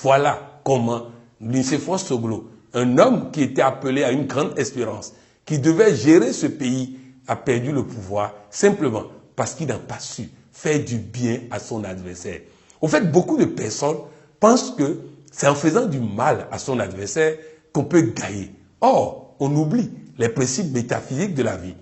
Voilà comment Nicéphore Soglo, un homme qui était appelé à une grande espérance, qui devait gérer ce pays, a perdu le pouvoir simplement parce qu'il n'a pas su faire du bien à son adversaire. Au fait, beaucoup de personnes pensent que c'est en faisant du mal à son adversaire qu'on peut gagner. Or, on oublie les principes métaphysiques de la vie.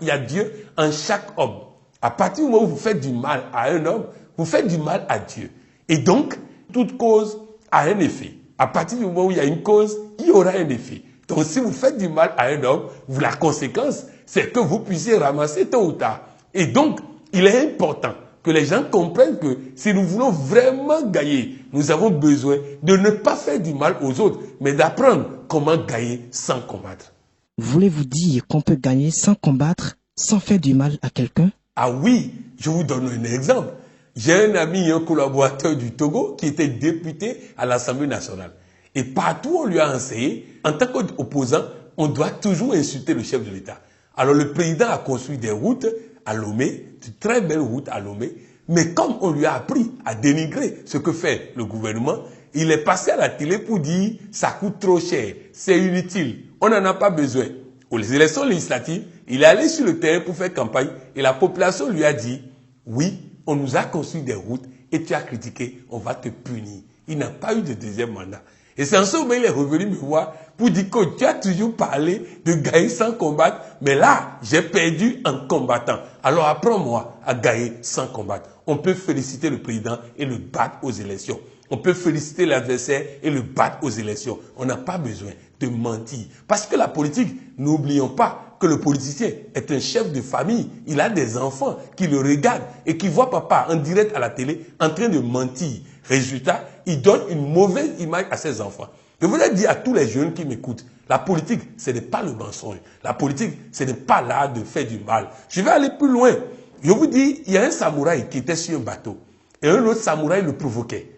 Il y a Dieu en chaque homme. À partir du moment où vous faites du mal à un homme, vous faites du mal à Dieu. Et donc, toute cause a un effet. À partir du moment où il y a une cause, il y aura un effet. Donc, si vous faites du mal à un homme, la conséquence, c'est que vous puissiez ramasser tôt ou tard. Et donc, il est important que les gens comprennent que si nous voulons vraiment gagner, nous avons besoin de ne pas faire du mal aux autres, mais d'apprendre comment gagner sans combattre. Voulez-vous dire qu'on peut gagner sans combattre, sans faire du mal à quelqu'un? Ah oui, je vous donne un exemple. J'ai un ami, un collaborateur du Togo qui était député à l'Assemblée nationale. Et partout, on lui a enseigné, en tant qu'opposant, on doit toujours insulter le chef de l'État. Alors le président a construit des routes à Lomé, de très belles routes à Lomé, mais comme on lui a appris à dénigrer ce que fait le gouvernement, il est passé à la télé pour dire « ça coûte trop cher, c'est inutile, on n'en a pas besoin ». Aux élections législatives, il est allé sur le terrain pour faire campagne et la population lui a dit « oui, on nous a construit des routes et tu as critiqué, on va te punir ». Il n'a pas eu de deuxième mandat. Et c'est en ce moment qu'il est revenu me voir pour dire que tu as toujours parlé de gagner sans combattre, mais là, j'ai perdu en combattant. Alors apprends-moi à gagner sans combattre. On peut féliciter le président et le battre aux élections. On peut féliciter l'adversaire et le battre aux élections. On n'a pas besoin de mentir. Parce que la politique, n'oublions pas que le politicien est un chef de famille. Il a des enfants qui le regardent et qui voient papa en direct à la télé en train de mentir. Résultat, il donne une mauvaise image à ses enfants. Je voudrais dire à tous les jeunes qui m'écoutent, la politique, ce n'est pas le mensonge. La politique, ce n'est pas l'art de faire du mal. Je vais aller plus loin. Je vous dis, il y a un samouraï qui était sur un bateau. Et un autre samouraï le provoquait.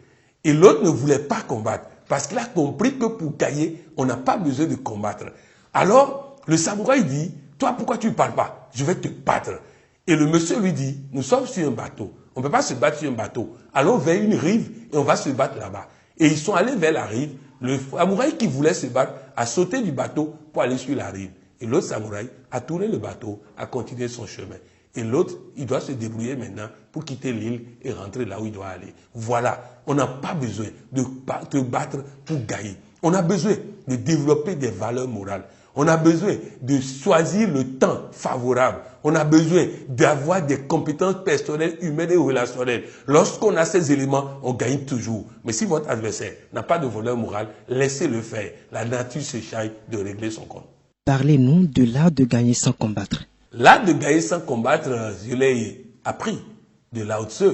Et l'autre ne voulait pas combattre. Parce qu'il a compris que pour gagner, on n'a pas besoin de combattre. Alors, le samouraï dit, toi, pourquoi tu ne parles pas? Je vais te battre. Et le monsieur lui dit, nous sommes sur un bateau. On ne peut pas se battre sur un bateau. Allons vers une rive et on va se battre là-bas. Et ils sont allés vers la rive. Le samouraï qui voulait se battre a sauté du bateau pour aller sur la rive. Et l'autre samouraï a tourné le bateau, a continué son chemin. Et l'autre, il doit se débrouiller maintenant pour quitter l'île et rentrer là où il doit aller. Voilà, on n'a pas besoin de te battre pour gagner. On a besoin de développer des valeurs morales. On a besoin de choisir le temps favorable. On a besoin d'avoir des compétences personnelles, humaines et relationnelles. Lorsqu'on a ces éléments, on gagne toujours. Mais si votre adversaire n'a pas de valeur morale, laissez-le faire. La nature se charge de régler son compte. Parlez-nous de l'art de gagner sans combattre. L'art de gagner sans combattre, je l'ai appris de Lao Tzu,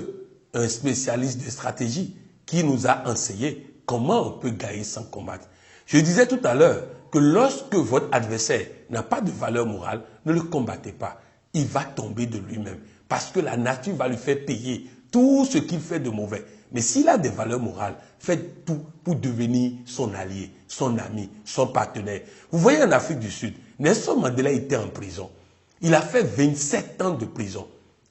un spécialiste de stratégie qui nous a enseigné comment on peut gagner sans combattre. Je disais tout à l'heure que lorsque votre adversaire n'a pas de valeur morale, ne le combattez pas. Il va tomber de lui-même parce que la nature va lui faire payer tout ce qu'il fait de mauvais. Mais s'il a des valeurs morales, faites tout pour devenir son allié, son ami, son partenaire. Vous voyez en Afrique du Sud, Nelson Mandela était en prison. Il a fait 27 ans de prison.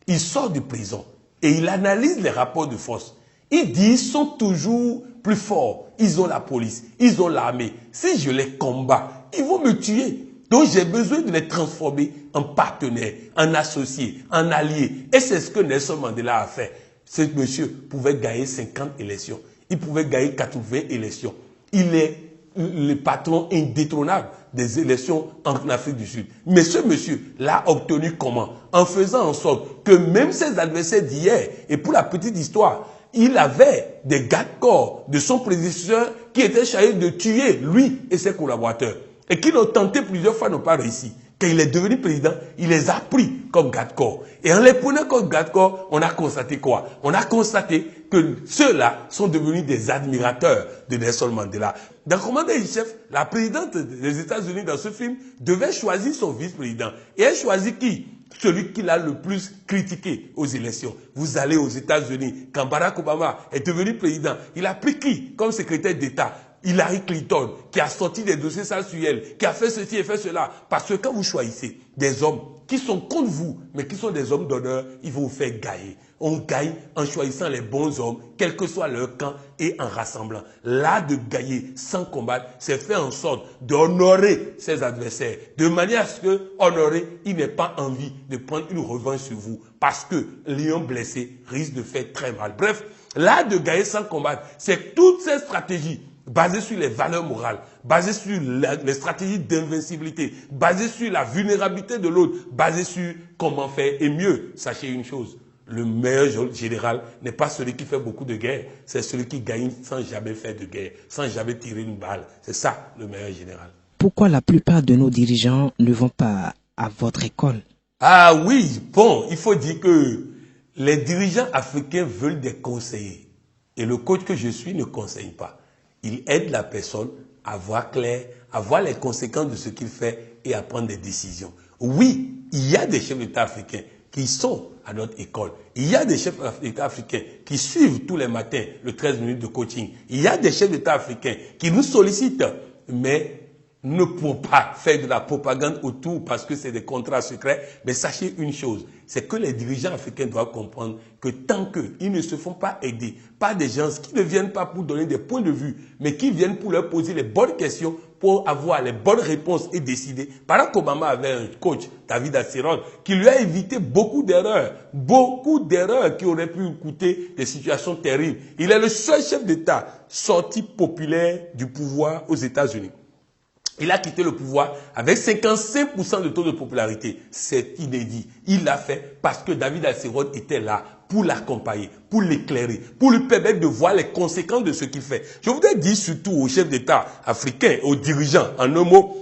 Il sort de prison et il analyse les rapports de force. Il dit qu'ils sont toujours plus forts. Ils ont la police, ils ont l'armée. Si je les combats, ils vont me tuer. Donc j'ai besoin de les transformer en partenaires, en associés, en alliés. Et c'est ce que Nelson Mandela a fait. Ce monsieur pouvait gagner 50 élections. Il pouvait gagner 80 élections. Il est le patron indétrônable des élections en Afrique du Sud. Mais ce monsieur l'a obtenu comment? En faisant en sorte que même ses adversaires d'hier, et pour la petite histoire, il avait des gardes-corps de son prédécesseur qui étaient chargés de tuer lui et ses collaborateurs. Et qui l'ont tenté plusieurs fois, n'ont pas réussi. Quand il est devenu président, il les a pris comme garde-corps. Et en les prenant comme garde-corps, on a constaté quoi? On a constaté que ceux-là sont devenus des admirateurs de Nelson Mandela. Dans Commandant-in-chef, la présidente des États-Unis dans ce film devait choisir son vice-président. Et elle choisit qui? Celui qui l'a le plus critiqué aux élections. Vous allez aux États-Unis, quand Barack Obama est devenu président, il a pris qui comme secrétaire d'État? Hillary Clinton, qui a sorti des dossiers sales sur elle, qui a fait ceci et fait cela. Parce que quand vous choisissez des hommes qui sont contre vous, mais qui sont des hommes d'honneur, ils vont vous faire gagner. On gagne en choisissant les bons hommes, quel que soit leur camp, et en rassemblant. L'art de gagner sans combattre, c'est faire en sorte d'honorer ses adversaires, de manière à ce que, honoré, il n'ait pas envie de prendre une revanche sur vous, parce que lion blessé risque de faire très mal. Bref, l'art de gagner sans combattre, c'est toutes ces stratégies basées sur les valeurs morales, basées sur les stratégies d'invincibilité, basées sur la vulnérabilité de l'autre, basées sur comment faire. Et mieux, sachez une chose, le meilleur général n'est pas celui qui fait beaucoup de guerres, c'est celui qui gagne sans jamais faire de guerre, sans jamais tirer une balle. C'est ça le meilleur général. Pourquoi la plupart de nos dirigeants ne vont pas à votre école? Ah oui, bon, il faut dire que les dirigeants africains veulent des conseillers. Et le coach que je suis ne conseille pas. Il aide la personne à voir clair, à voir les conséquences de ce qu'il fait et à prendre des décisions. Oui, il y a des chefs d'État africains qui sont à notre école. Il y a des chefs d'État africains qui suivent tous les matins le 13 minutes de coaching. Il y a des chefs d'État africains qui nous sollicitent, mais nous ne pouvons pas faire de la propagande autour parce que c'est des contrats secrets. Mais sachez une chose, c'est que les dirigeants africains doivent comprendre que tant qu'ils ne se font pas aider par des gens qui ne viennent pas pour donner des points de vue, mais qui viennent pour leur poser les bonnes questions, pour avoir les bonnes réponses et décider. Barack Obama avait un coach, David Axelrod, qui lui a évité beaucoup d'erreurs qui auraient pu coûter des situations terribles. Il est le seul chef d'État sorti populaire du pouvoir aux États-Unis. Il a quitté le pouvoir avec 55% de taux de popularité. C'est inédit. Il l'a fait parce que David Axelrod était là pour l'accompagner, pour l'éclairer, pour lui permettre de voir les conséquences de ce qu'il fait. Je voudrais dire surtout aux chefs d'État africains, aux dirigeants, en un mot,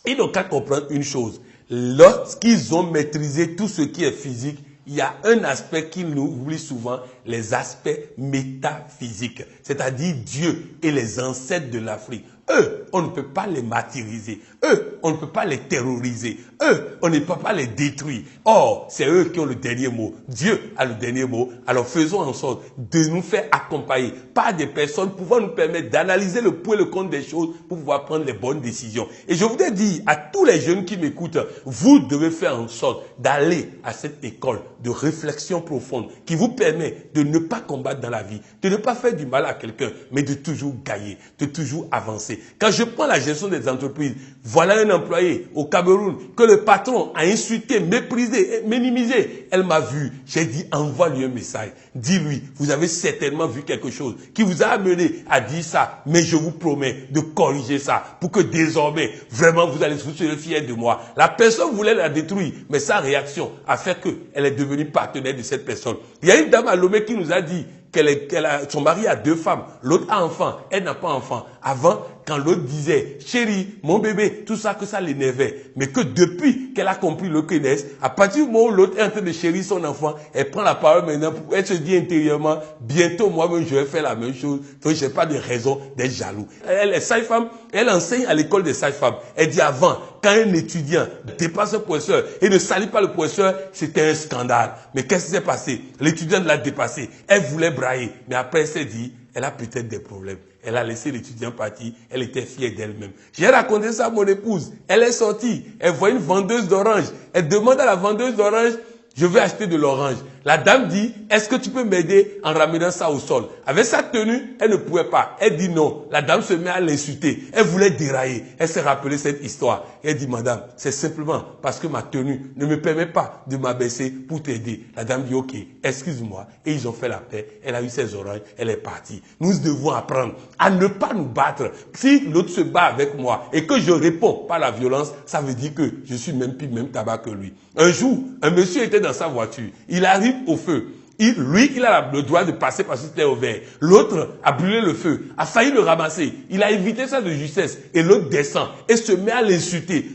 ils n'ont qu'à comprendre une chose. Lorsqu'ils ont maîtrisé tout ce qui est physique, il y a un aspect qu'ils nous oublient souvent, les aspects métaphysiques, c'est-à-dire Dieu et les ancêtres de l'Afrique. Eux, on ne peut pas les martyriser. Eux, on ne peut pas les terroriser. Eux, on ne peut pas les détruire. Or, c'est eux qui ont le dernier mot. Dieu a le dernier mot. Alors faisons en sorte de nous faire accompagner par des personnes pouvant nous permettre d'analyser le pour et le contre des choses pour pouvoir prendre les bonnes décisions. Et je voudrais dire à tous les jeunes qui m'écoutent, vous devez faire en sorte d'aller à cette école de réflexion profonde qui vous permet de ne pas combattre dans la vie, de ne pas faire du mal à quelqu'un, mais de toujours gagner, de toujours avancer. Quand je prends la gestion des entreprises, voilà un employé au Cameroun que le patron a insulté, méprisé, minimisé. Elle m'a vu. J'ai dit, envoie-lui un message. Dis-lui, vous avez certainement vu quelque chose qui vous a amené à dire ça, mais je vous promets de corriger ça pour que désormais, vraiment, vous allez vous serez fiers de moi. La personne voulait la détruire, mais sa réaction a fait qu'elle est devenue partenaire de cette personne. Il y a une dame à Lomé qui nous a dit son mari a 2 femmes, l'autre a enfant, elle n'a pas enfant. Avant, quand l'autre disait, chérie, mon bébé, tout ça, que ça l'énervait. Mais que depuis qu'elle a compris le connaisse, à partir du moment où l'autre est en train de chérir son enfant, elle prend la parole maintenant, elle se dit intérieurement, bientôt moi-même je vais faire la même chose, donc je n'ai pas de raison d'être jaloux. Elle est sage-femme, elle enseigne à l'école des sages-femmes. Elle dit avant, quand un étudiant dépasse un professeur et ne salue pas le professeur, c'était un scandale. Mais qu'est-ce qui s'est passé? L'étudiant l'a dépassé. Elle voulait brailler, mais après elle s'est dit, elle a peut-être des problèmes. Elle a laissé l'étudiant partir, elle était fière d'elle-même. J'ai raconté ça à mon épouse. Elle est sortie, elle voit une vendeuse d'orange. Elle demande à la vendeuse d'orange, je veux acheter de l'orange. La dame dit, est-ce que tu peux m'aider en ramenant ça au sol? Avec sa tenue, elle ne pouvait pas. Elle dit non. La dame se met à l'insulter. Elle voulait dérailler. Elle s'est rappelée cette histoire. Elle dit, madame, c'est simplement parce que ma tenue ne me permet pas de m'abaisser pour t'aider. La dame dit, ok, excuse-moi. Et ils ont fait la paix. Elle a eu ses oranges. Elle est partie. Nous devons apprendre à ne pas nous battre. Si l'autre se bat avec moi et que je réponds par la violence, ça veut dire que je suis même plus même tabac que lui. Un jour, un monsieur était dans sa voiture. Il arrive au feu. Il a le droit de passer parce que c'était au vert. L'autre a brûlé le feu, a failli le ramasser. Il a évité ça de justesse. Et l'autre descend et se met à l'insulter,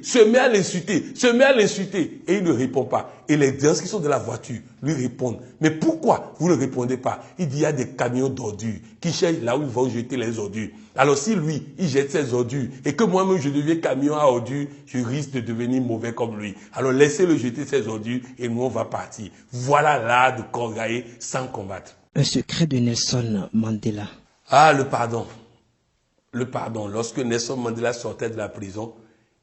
Et il ne répond pas. Et les gens qui sont dans la voiture lui répondent. Mais pourquoi vous ne répondez pas? Il dit, il y a des camions d'ordures qui cherchent là où ils vont jeter les ordures. Alors si lui, il jette ses ordures et que moi-même je deviens camion à ordures, je risque de devenir mauvais comme lui. Alors laissez-le jeter ses ordures et nous on va partir. Voilà l'art de gagner sans combattre. Un secret de Nelson Mandela. Ah, le pardon. le pardon. Lorsque Nelson Mandela sortait de la prison,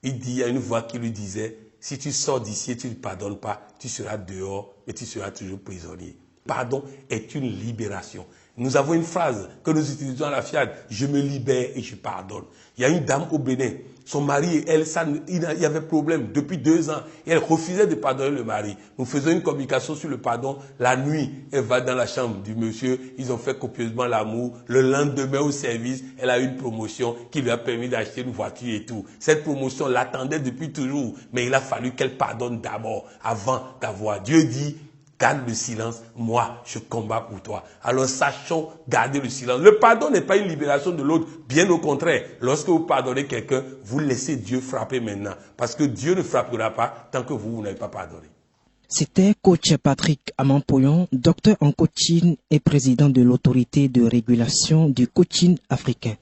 il y a une voix qui lui disait, si tu sors d'ici et tu ne pardonnes pas, tu seras dehors, mais tu seras toujours prisonnier. Pardon est une libération. Nous avons une phrase que nous utilisons à la FIAD, je me libère et je pardonne. Il y a une dame au Bénin, son mari et elle, il y avait problème depuis 2 ans. Et elle refusait de pardonner le mari. Nous faisons une communication sur le pardon. La nuit, elle va dans la chambre du monsieur. Ils ont fait copieusement l'amour. Le lendemain au service, elle a eu une promotion qui lui a permis d'acheter une voiture et tout. Cette promotion l'attendait depuis toujours. Mais il a fallu qu'elle pardonne d'abord, avant d'avoir. Dieu dit, garde le silence, moi je combats pour toi. Alors sachons garder le silence. Le pardon n'est pas une libération de l'autre, bien au contraire. Lorsque vous pardonnez quelqu'un, vous laissez Dieu frapper maintenant. Parce que Dieu ne frappera pas tant que vous n'avez pas pardonné. C'était coach Patrick Amampoyon, docteur en coaching et président de l'autorité de régulation du coaching africain.